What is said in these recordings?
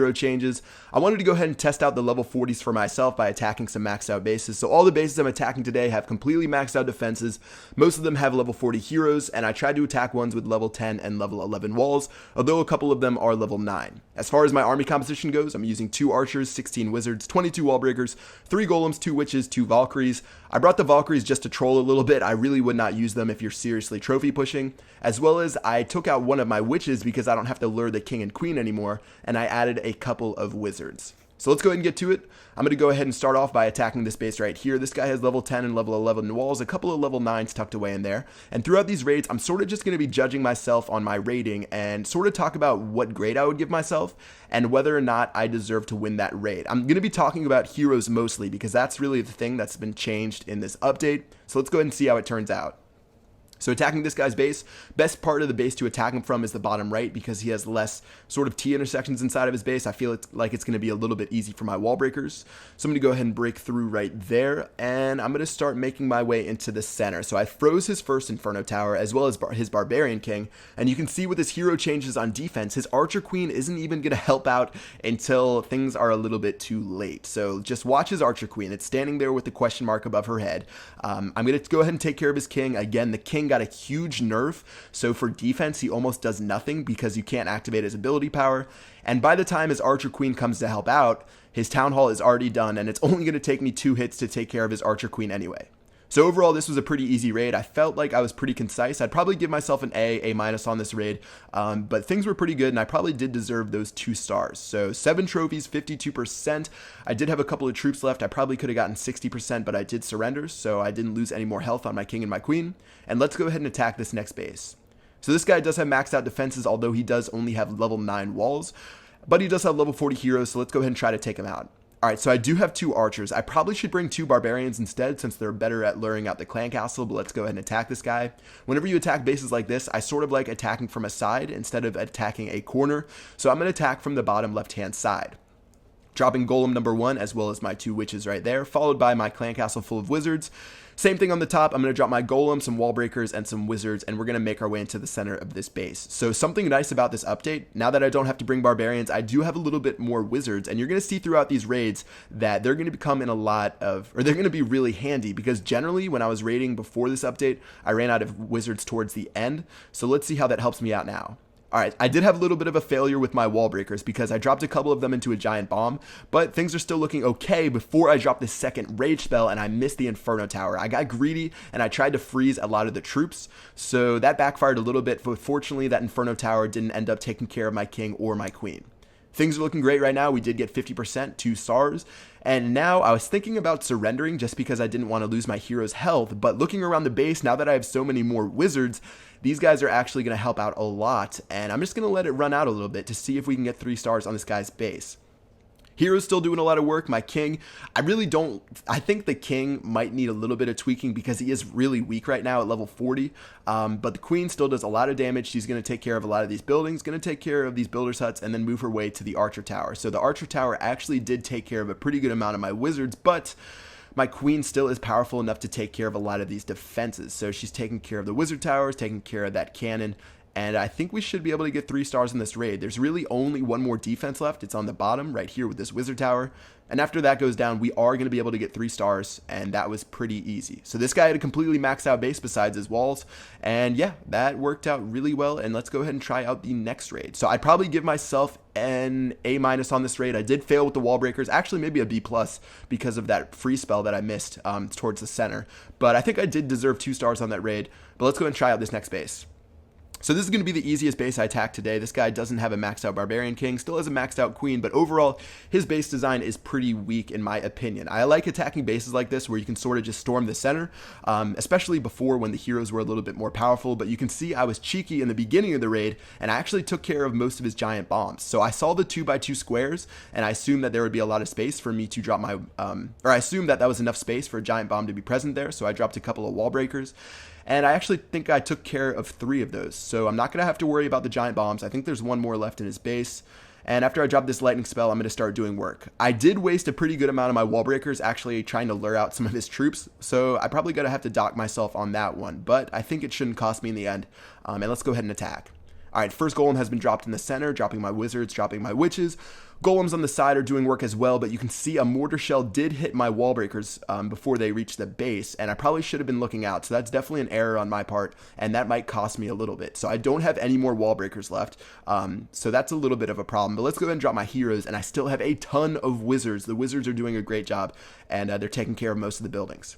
hero changes, I wanted to go ahead and test out the level 40s for myself by attacking some maxed out bases. So all the bases I'm attacking today have completely maxed out defenses. Most of them have level 40 heroes, and I tried to attack ones with level 10 and level 11 walls, although a couple of them are level 9. As far as my army composition goes, I'm using 2 archers, 16 wizards, 22 wall breakers, 3 golems, 2 witches, 2 valkyries. I brought the valkyries just to troll a little bit. I really would not use them if you're seriously trophy pushing, as well as I took out one of my witches because I don't have to lure the king and queen anymore, and I added a couple of wizards. So let's go ahead and get to it. I'm going to go ahead and start off by attacking this base right here. This guy has level 10 and level 11 walls, a couple of level 9s tucked away in there. And throughout these raids, I'm sort of just going to be judging myself on my rating and sort of talk about what grade I would give myself and whether or not I deserve to win that raid. I'm going to be talking about heroes mostly because that's really the thing that's been changed in this update. So let's go ahead and see how it turns out. So attacking this guy's base, best part of the base to attack him from is the bottom right because he has less sort of T intersections inside of his base. I feel like it's going to be a little bit easy for my wall breakers. So I'm going to go ahead and break through right there, and I'm going to start making my way into the center. So I froze his first Inferno Tower as well as his Barbarian King, and you can see with his hero changes on defense, his Archer Queen isn't even going to help out until things are a little bit too late. So just watch his Archer Queen. It's standing there with the question mark above her head. I'm going to go ahead and take care of his king. Again, the king got a huge nerf, so for defense he almost does nothing because you can't activate his ability power, and by the time his Archer Queen comes to help out, his Town Hall is already done, and it's only going to take me 2 hits to take care of his Archer Queen anyway. So overall, this was a pretty easy raid. I felt like I was pretty concise. I'd probably give myself an A minus on this raid, but things were pretty good, and I probably did deserve those 2 stars. So 7 trophies, 52%. I did have a couple of troops left. I probably could have gotten 60%, but I did surrender, so I didn't lose any more health on my king and my queen. And let's go ahead and attack this next base. So this guy does have maxed out defenses, although he does only have level 9 walls, but he does have level 40 heroes, so let's go ahead and try to take him out. Alright, so I do have 2 archers. I probably should bring 2 barbarians instead since they're better at luring out the clan castle, but let's go ahead and attack this guy. Whenever you attack bases like this, I sort of like attacking from a side instead of attacking a corner, so I'm going to attack from the bottom left-hand side. Dropping golem number 1 as well as my 2 witches right there, followed by my clan castle full of wizards. Same thing on the top. I'm going to drop my golem, some wall breakers, and some wizards, and we're going to make our way into the center of this base. So something nice about this update, now that I don't have to bring barbarians, I do have a little bit more wizards, and you're going to see throughout these raids that they're going to become in a lot of, or they're going to be really handy, because generally when I was raiding before this update, I ran out of wizards towards the end. So let's see how that helps me out now. Alright, I did have a little bit of a failure with my wall breakers because I dropped a couple of them into a giant bomb, but things are still looking okay before I dropped this second rage spell and I missed the Inferno Tower. I got greedy and I tried to freeze a lot of the troops, so that backfired a little bit, but fortunately that Inferno Tower didn't end up taking care of my king or my queen. Things are looking great right now. We did get 50%, 2 stars, and now I was thinking about surrendering just because I didn't want to lose my hero's health, but looking around the base, now that I have so many more wizards, these guys are actually going to help out a lot, and I'm just going to let it run out a little bit to see if we can get 3 stars on this guy's base. Hero's still doing a lot of work. My king, I think the king might need a little bit of tweaking because he is really weak right now at level 40, but the queen still does a lot of damage. She's going to take care of a lot of these buildings, going to take care of these builders' huts, and then move her way to the archer tower. So the archer tower actually did take care of a pretty good amount of my wizards, but my queen still is powerful enough to take care of a lot of these defenses. So she's taking care of the wizard towers, taking care of that cannon, and I think we should be able to get 3 stars in this raid. There's really only one more defense left. It's on the bottom right here with this wizard tower. And after that goes down, we are going to be able to get 3 stars, and that was pretty easy. So this guy had a completely maxed out base besides his walls, and yeah, that worked out really well, and let's go ahead and try out the next raid. So I'd probably give myself an A- on this raid. I did fail with the wall breakers, actually maybe a B+ because of that free spell that I missed towards the center, but I think I did deserve 2 stars on that raid. But let's go ahead and try out this next base. So this is going to be the easiest base I attack today. This guy doesn't have a maxed out Barbarian King, still has a maxed out Queen, but overall, his base design is pretty weak in my opinion. I like attacking bases like this where you can sort of just storm the center, especially before when the heroes were a little bit more powerful, but you can see I was cheeky in the beginning of the raid, and I actually took care of most of his giant bombs. So I saw the 2x2 squares, and I assumed that there would be a lot of space for me to drop my, or I assumed that that was enough space for a giant bomb to be present there, so I dropped a couple of wall breakers. And I actually think I took care of 3 of those. So I'm not going to have to worry about the giant bombs. I think there's 1 more left in his base. And after I drop this lightning spell, I'm going to start doing work. I did waste a pretty good amount of my wall breakers actually trying to lure out some of his troops. So I probably going to have to dock myself on that one. But I think it shouldn't cost me in the end. And let's go ahead and attack. Alright, first golem has been dropped in the center, dropping my wizards, dropping my witches. Golems on the side are doing work as well, but you can see a mortar shell did hit my wall breakers before they reached the base, and I probably should have been looking out, so that's definitely an error on my part, and that might cost me a little bit. So I don't have any more wall breakers left, so that's a little bit of a problem. But let's go ahead and drop my heroes, and I still have a ton of wizards. The wizards are doing a great job, and they're taking care of most of the buildings.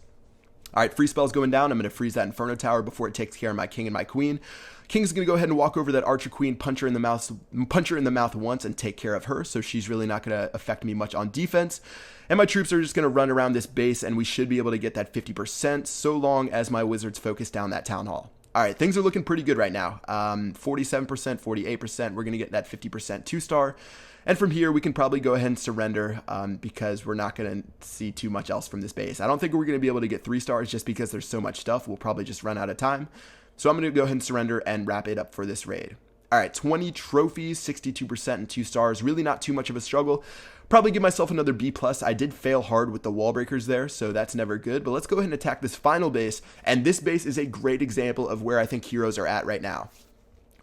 All right, free spell's going down. I'm going to freeze that Inferno Tower before it takes care of my king and my queen. King's going to go ahead and walk over that Archer Queen, punch her in the mouth once and take care of her, so she's really not going to affect me much on defense. And my troops are just going to run around this base, and we should be able to get that 50% so long as my wizards focus down that town hall. All right, things are looking pretty good right now. 47%, 48%. We're going to get that 50% 2-star. And from here, we can probably go ahead and surrender because we're not going to see too much else from this base. I don't think we're going to be able to get 3 stars just because there's so much stuff. We'll probably just run out of time. So I'm going to go ahead and surrender and wrap it up for this raid. All right, 20 trophies, 62% and 2 stars. Really not too much of a struggle. Probably give myself another B+. I did fail hard with the wall breakers there, so that's never good. But let's go ahead and attack this final base. And this base is a great example of where I think heroes are at right now.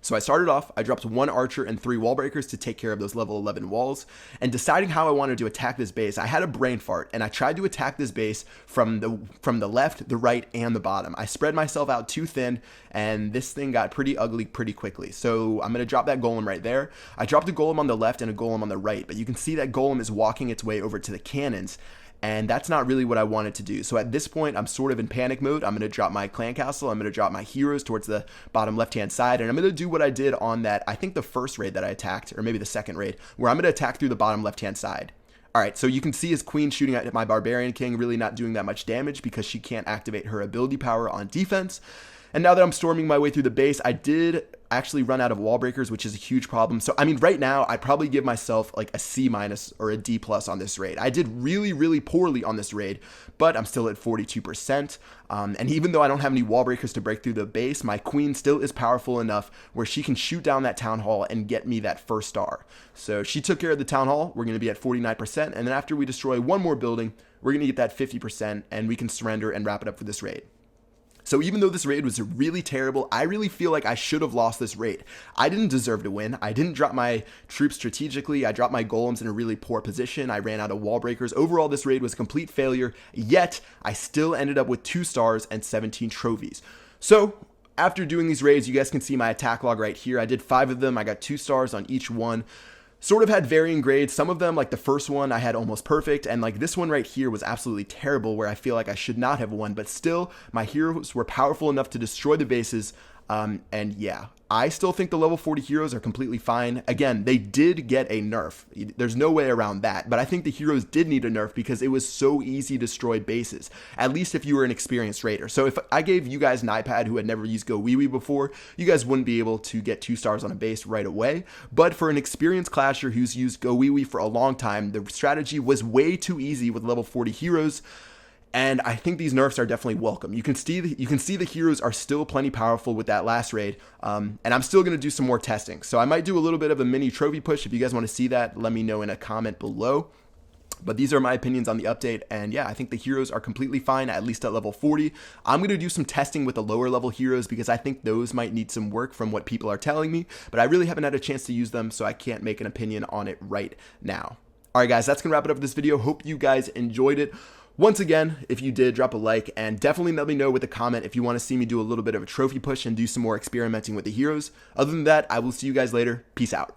So I started off, I dropped 1 archer and 3 wall breakers to take care of those level 11 walls, and deciding how I wanted to attack this base, I had a brain fart, and I tried to attack this base from the left, the right, and the bottom. I spread myself out too thin, and this thing got pretty ugly pretty quickly. So I'm going to drop that golem right there. I dropped a golem on the left and a golem on the right, but you can see that golem is walking its way over to the cannons, and that's not really what I wanted to do. So at this point, I'm sort of in panic mode. I'm going to drop my clan castle. I'm going to drop my heroes towards the bottom left-hand side. And I'm going to do what I did on that, I think the first raid that I attacked, or maybe the second raid, where I'm going to attack through the bottom left-hand side. All right, so you can see his queen shooting at my barbarian king, really not doing that much damage because she can't activate her ability power on defense. And now that I'm storming my way through the base, I did actually run out of wall breakers, which is a huge problem. So, I mean, right now, I'd probably give myself like a C- or a D+ on this raid. I did really, really poorly on this raid, but I'm still at 42%. And even though I don't have any wall breakers to break through the base, my queen still is powerful enough where she can shoot down that town hall and get me that first star. So she took care of the town hall. We're going to be at 49%. And then after we destroy one more building, we're going to get that 50% and we can surrender and wrap it up for this raid. So even though this raid was really terrible, I really feel like I should have lost this raid. I didn't deserve to win. I didn't drop my troops strategically. I dropped my golems in a really poor position. I ran out of wall breakers. Overall, this raid was a complete failure, yet I still ended up with 2 stars and 17 trophies. So after doing these raids, you guys can see my attack log right here. I did 5 of them. I got 2 stars on each one. Sort of had varying grades. Some of them, like the first one, I had almost perfect, and like this one right here was absolutely terrible where I feel like I should not have won, but still, my heroes were powerful enough to destroy the bases, and yeah, I still think the level 40 heroes are completely fine. Again, they did get a nerf. There's no way around that, but I think the heroes did need a nerf because it was so easy to destroy bases, at least if you were an experienced raider. So if I gave you guys an iPad who had never used GoWiWi before, you guys wouldn't be able to get 2 stars on a base right away, but for an experienced clasher who's used GoWiWi for a long time, the strategy was way too easy with level 40 heroes. And I think these nerfs are definitely welcome. You can see the heroes are still plenty powerful with that last raid, and I'm still going to do some more testing. So I might do a little bit of a mini trophy push. If you guys want to see that, let me know in a comment below. But these are my opinions on the update, and yeah, I think the heroes are completely fine, at least at level 40. I'm going to do some testing with the lower level heroes because I think those might need some work from what people are telling me, but I really haven't had a chance to use them, so I can't make an opinion on it right now. All right, guys, that's going to wrap it up for this video. Hope you guys enjoyed it. Once again, if you did, drop a like and definitely let me know with a comment if you want to see me do a little bit of a trophy push and do some more experimenting with the heroes. Other than that, I will see you guys later. Peace out.